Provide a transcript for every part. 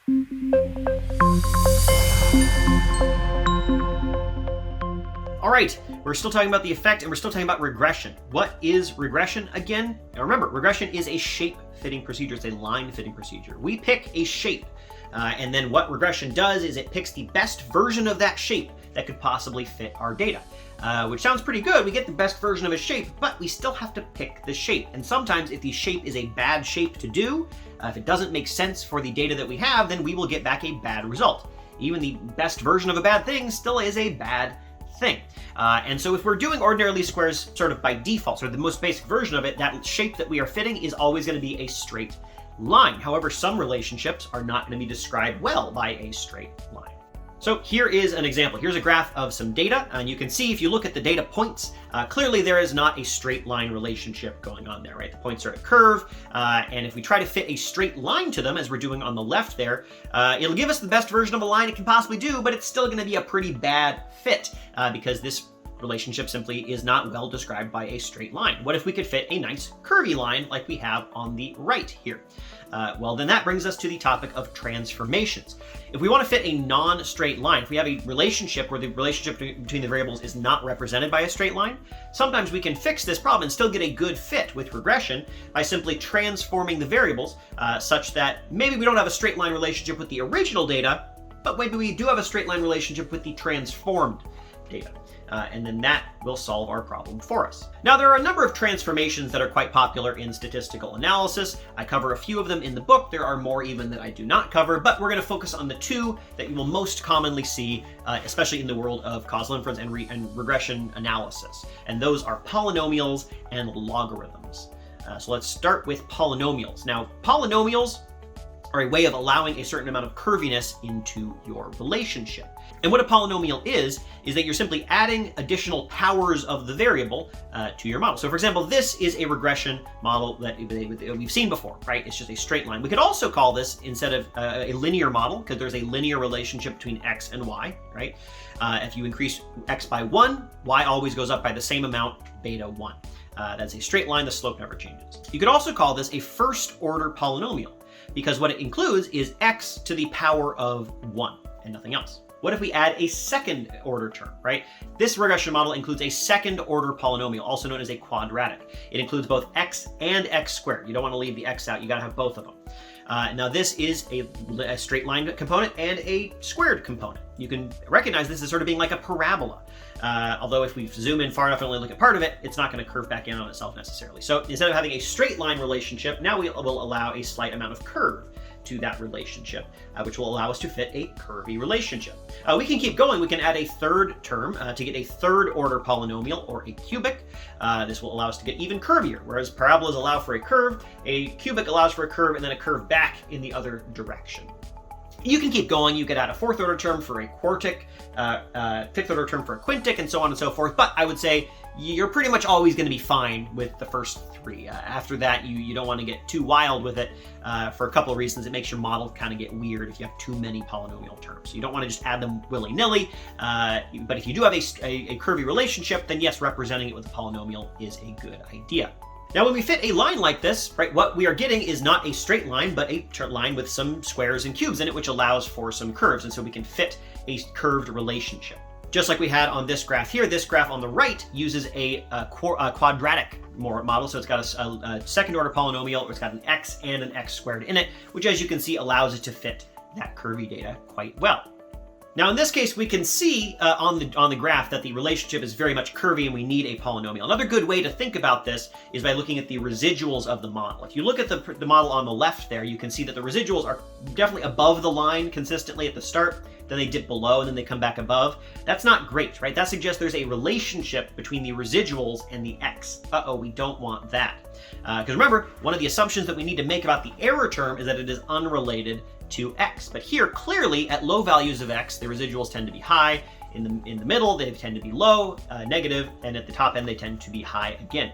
All right, we're still talking about the effect and we're still talking about regression. What is regression again? Now remember, regression is a shape-fitting procedure. It's a line-fitting procedure. We pick a shape, and then what regression does is it picks the best version of that shape that could possibly fit our data. Which sounds pretty good. We get the best version of a shape, but we still have to pick the shape. And sometimes if the shape is a bad shape to do, if it doesn't make sense for the data that we have, then we will get back a bad result. Even the best version of a bad thing still is a bad thing. And so if we're doing ordinary least squares sort of by default, sort of the most basic version of it, that shape that we are fitting is always going to be a straight line. However, some relationships are not going to be described well by a straight line. So here is an example. Here's a graph of some data, and you can see if you look at the data points, clearly there is not a straight line relationship going on there, right? The points are at a curve, and if we try to fit a straight line to them, as we're doing on the left there, it'll give us the best version of a line it can possibly do, but it's still going to be a pretty bad fit because this relationship simply is not well described by a straight line. What if we could fit a nice curvy line like we have on the right here? Well, then that brings us to the topic of transformations. If we want to fit a non-straight line, if we have a relationship where the relationship between the variables is not represented by a straight line, sometimes we can fix this problem and still get a good fit with regression by simply transforming the variables such that maybe we don't have a straight line relationship with the original data, but maybe we do have a straight line relationship with the transformed data. And then that will solve our problem for us. Now, there are a number of transformations that are quite popular in statistical analysis. I cover a few of them in the book. There are more even that I do not cover, but we're going to focus on the two that you will most commonly see, especially in the world of causal inference and regression analysis. And those are polynomials and logarithms. So let's start with polynomials. Now, polynomials are a way of allowing a certain amount of curviness into your relationship. And what a polynomial is that you're simply adding additional powers of the variable to your model. So for example, this is a regression model that we've seen before, right? It's just a straight line. We could also call this, instead of a linear model, because there's a linear relationship between x and y, right? If you increase x by 1, y always goes up by the same amount, beta 1. That's a straight line, the slope never changes. You could also call this a first order polynomial, because what it includes is x to the power of 1 and nothing else. What if we add a second order term, right? This regression model includes a second order polynomial, also known as a quadratic. It includes both x and x squared. You don't want to leave the x out, you gotta have both of them. Now this is a straight line component and a squared component. You can recognize this as sort of being like a parabola. Although if we zoom in far enough and only look at part of it, it's not going to curve back in on itself necessarily. So instead of having a straight line relationship, now we will allow a slight amount of curve to that relationship, which will allow us to fit a curvy relationship. We can keep going. We can add a third term to get a third order polynomial, or a cubic. This will allow us to get even curvier. Whereas parabolas allow for a curve, a cubic allows for a curve and then a curve back in the other direction. You can keep going. You could add a fourth order term for a quartic, fifth order term for a quintic, and so on and so forth. But I would say you're pretty much always going to be fine with the first three. After that, you don't want to get too wild with it for a couple of reasons. It makes your model kind of get weird if you have too many polynomial terms. So you don't want to just add them willy-nilly. But if you do have a curvy relationship, then yes, representing it with a polynomial is a good idea. Now, when we fit a line like this, right, what we are getting is not a straight line, but a line with some squares and cubes in it, which allows for some curves. And so we can fit a curved relationship. Just like we had on this graph here, this graph on the right uses a quadratic model. So it's got a second order polynomial, or it's got an x and an x squared in it, which, as you can see, allows it to fit that curvy data quite well. Now, in this case, we can see on the graph that the relationship is very much curvy and we need a polynomial. Another good way to think about this is by looking at the residuals of the model. If you look at the model on the left there, you can see that the residuals are definitely above the line consistently at the start, then they dip below, and then they come back above. That's not great, right? That suggests there's a relationship between the residuals and the x. Uh-oh, we don't want that. Because remember, one of the assumptions that we need to make about the error term is that it is unrelated to x. But here, clearly, at low values of x, the residuals tend to be high. In the middle, they tend to be low, negative, and at the top end, they tend to be high again.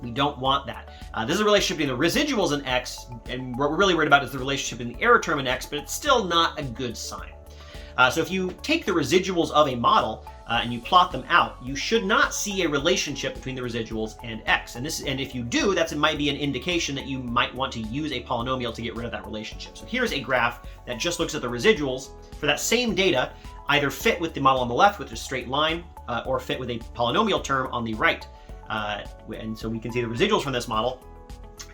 We don't want that. This is a relationship between the residuals and x, and what we're really worried about is the relationship in the error term and x, but it's still not a good sign. So if you take the residuals of a model and you plot them out, you should not see a relationship between the residuals and x. And if you do, that might be an indication that you might want to use a polynomial to get rid of that relationship. So here's a graph that just looks at the residuals for that same data either fit with the model on the left with a straight line or fit with a polynomial term on the right. And so we can see the residuals from this model.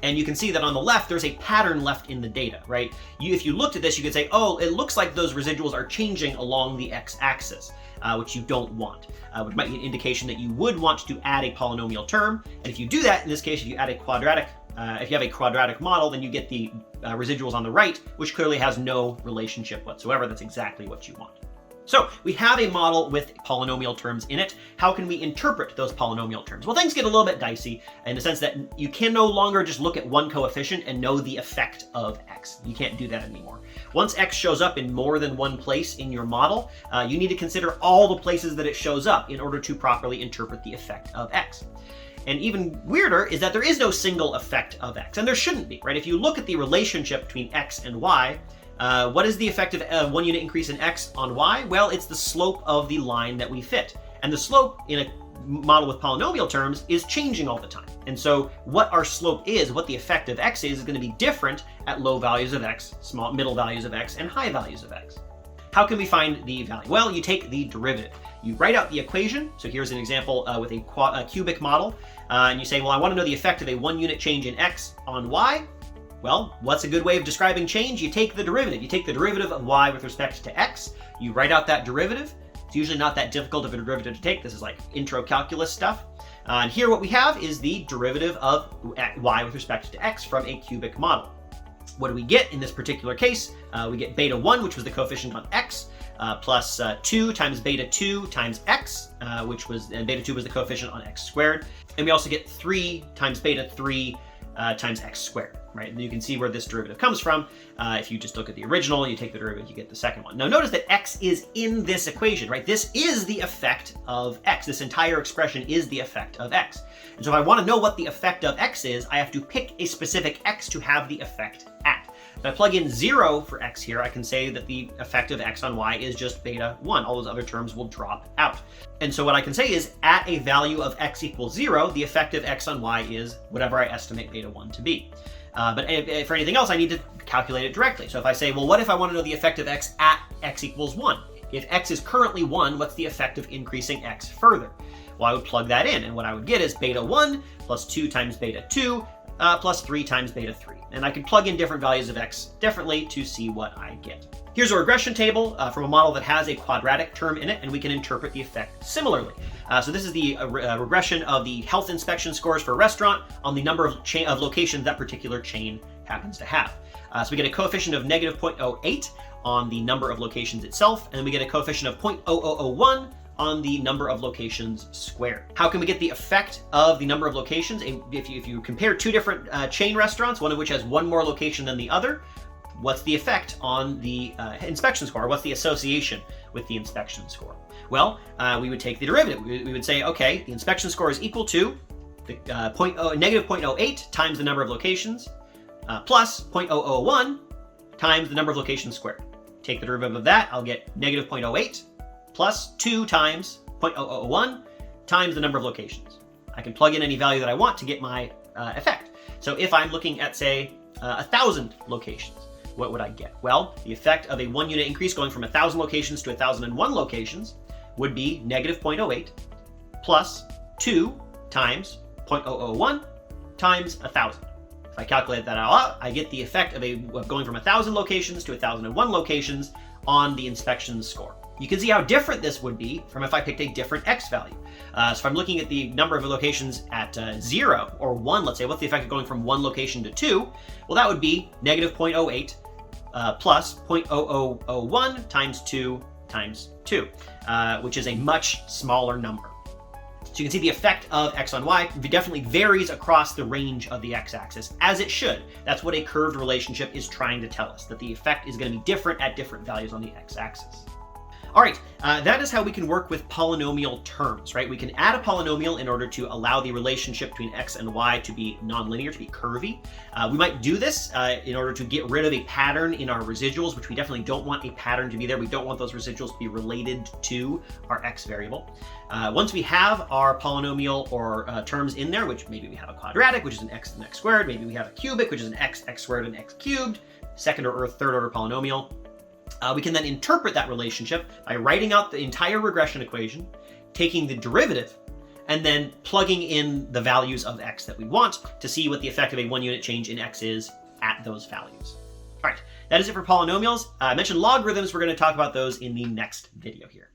And you can see that on the left, there's a pattern left in the data, right? If you looked at this, you could say, oh, it looks like those residuals are changing along the x-axis, which you don't want, which might be an indication that you would want to add a polynomial term. And if you do that, in this case, if you add a quadratic, if you have a quadratic model, then you get the residuals on the right, which clearly has no relationship whatsoever. That's exactly what you want. So we have a model with polynomial terms in it. How can we interpret those polynomial terms? Well, things get a little bit dicey in the sense that you can no longer just look at one coefficient and know the effect of x. You can't do that anymore. Once x shows up in more than one place in your model, you need to consider all the places that it shows up in order to properly interpret the effect of x. And even weirder is that there is no single effect of x, and there shouldn't be, right? If you look at the relationship between x and y, what is the effect of 1 unit increase in x on y? Well, it's the slope of the line that we fit. And the slope in a model with polynomial terms is changing all the time. And so what our slope is, what the effect of x is going to be different at low values of x, middle values of x, and high values of x. How can we find the value? Well, you take the derivative. You write out the equation. So here's an example with a cubic model. And you say, well, I want to know the effect of a 1 unit change in x on y. Well, what's a good way of describing change? You take the derivative. You take the derivative of y with respect to x. You write out that derivative. It's usually not that difficult of a derivative to take. This is like intro calculus stuff. And here what we have is the derivative of y with respect to x from a cubic model. What do we get in this particular case? We get beta 1, which was the coefficient on x, plus 2 times beta 2 times x, and beta 2 was the coefficient on x squared. And we also get 3 times beta 3 times x squared, right? And you can see where this derivative comes from. If you just look at the original, you take the derivative, you get the second one. Now notice that x is in this equation, right? This is the effect of x. This entire expression is the effect of x. And so if I want to know what the effect of x is, I have to pick a specific x to have the effect at. If I plug in 0 for x here, I can say that the effect of x on y is just beta 1. All those other terms will drop out. And so what I can say is, at a value of x equals 0, the effect of x on y is whatever I estimate beta 1 to be. But for anything else, I need to calculate it directly. So if I say, well, what if I want to know the effect of x at x equals 1? If x is currently 1, what's the effect of increasing x further? Well, I would plug that in, and what I would get is beta 1 plus 2 times beta 2 plus 3 times beta 3. And I can plug in different values of x differently to see what I get. Here's a regression table from a model that has a quadratic term in it, and we can interpret the effect similarly. So this is the regression of the health inspection scores for a restaurant on the number of locations that particular chain happens to have. So we get a coefficient of negative 0.08 on the number of locations itself, and then we get a coefficient of 0.0001 on the number of locations squared. How can we get the effect of the number of locations? If you compare two different chain restaurants, one of which has one more location than the other, what's the effect on the inspection score? What's the association with the inspection score? Well, we would take the derivative. We would say, okay, the inspection score is equal to the negative 0.08 times the number of locations plus 0.001 times the number of locations squared. Take the derivative of that, I'll get negative 0.08 plus 2 times 0.001 times the number of locations. I can plug in any value that I want to get my effect. So if I'm looking at, say, 1,000 locations, what would I get? Well, the effect of a 1 unit increase going from 1,000 locations to 1,001 locations would be negative 0.08 plus 2 times 0.001 times 1,000. If I calculate that out, I get the effect of going from 1,000 locations to 1,001 locations on the inspection score. You can see how different this would be from if I picked a different x value. So if I'm looking at the number of locations at 0 or 1, let's say, what's the effect of going from 1 location to 2? Well, that would be negative 0.08 plus 0.0001 times 2 times 2, which is a much smaller number. So you can see the effect of x on y definitely varies across the range of the x-axis, as it should. That's what a curved relationship is trying to tell us, that the effect is going to be different at different values on the x-axis. All right, that is how we can work with polynomial terms, right? We can add a polynomial in order to allow the relationship between x and y to be nonlinear, to be curvy. We might do this in order to get rid of a pattern in our residuals, which we definitely don't want a pattern to be there. We don't want those residuals to be related to our x variable. Once we have our polynomial or terms in there, which maybe we have a quadratic, which is an x and x squared, maybe we have a cubic, which is an x, x squared, and x cubed, second or third order polynomial, We can then interpret that relationship by writing out the entire regression equation, taking the derivative, and then plugging in the values of x that we want to see what the effect of a 1-unit change in x is at those values. All right, that is it for polynomials. I mentioned logarithms. We're going to talk about those in the next video here.